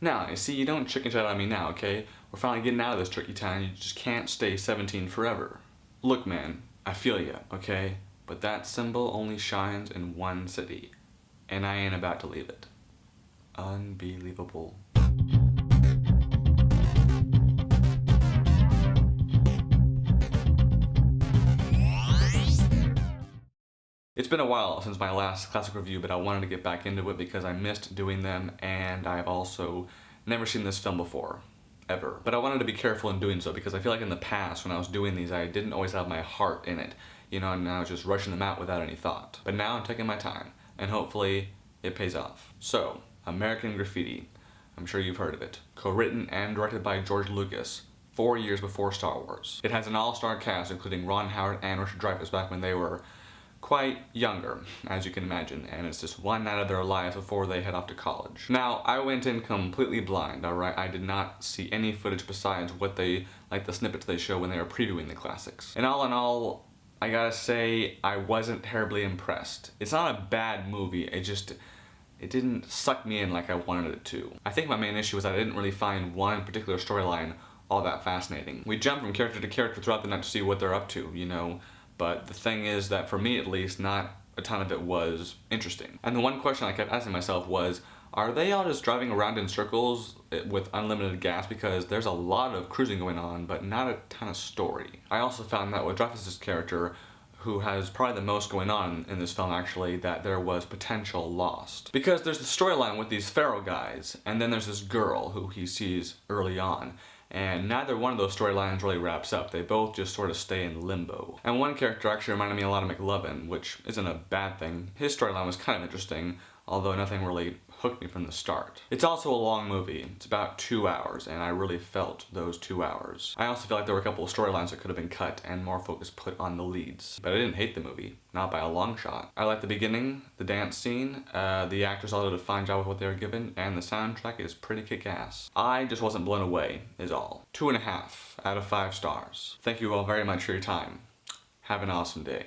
Now, you see, you don't chicken shit on me now, okay? We're finally getting out of this tricky time. You just can't stay 17 forever. Look, man, I feel ya, okay? But that symbol only shines in one city, and I ain't about to leave it. Unbelievable. It's been a while since my last classic review, but I wanted to get back into it because I missed doing them, and I've also never seen this film before, ever. But I wanted to be careful in doing so because I feel like in the past when I was doing these I didn't always have my heart in it, you know, and I was just rushing them out without any thought. But now I'm taking my time, and hopefully it pays off. So, American Graffiti. I'm sure you've heard of it. Co-written and directed by George Lucas, 4 years before Star Wars. It has an all-star cast including Ron Howard and Richard Dreyfuss back when they were quite younger, as you can imagine, and it's just one night of their lives before they head off to college. Now, I went in completely blind, alright? I did not see any footage besides what they, like the snippets they show when they were previewing the classics. And all in all, I gotta say, I wasn't terribly impressed. It's not a bad movie, it didn't suck me in like I wanted it to. I think my main issue was that I didn't really find one particular storyline all that fascinating. We jump from character to character throughout the night to see what they're up to, you know? But the thing is that for me at least, not a ton of it was interesting. And the one question I kept asking myself was, are they all just driving around in circles with unlimited gas? Because there's a lot of cruising going on, but not a ton of story. I also found that with Dreyfuss's character, who has probably the most going on in this film actually, that there was potential lost. Because there's the storyline with these Pharaoh guys, and then there's this girl who he sees early on. And neither one of those storylines really wraps up. They both just sort of stay in limbo. And one character actually reminded me a lot of McLovin, which isn't a bad thing. His storyline was kind of interesting, although nothing really hooked me from the start. It's also a long movie. It's about 2 hours, and I really felt those 2 hours. I also feel like there were a couple of storylines that could have been cut and more focus put on the leads. But I didn't hate the movie, not by a long shot. I liked the beginning, the dance scene, the actors all did a fine job with what they were given, and the soundtrack is pretty kick-ass. I just wasn't blown away, is all. 2.5 out of 5 stars. Thank you all very much for your time. Have an awesome day.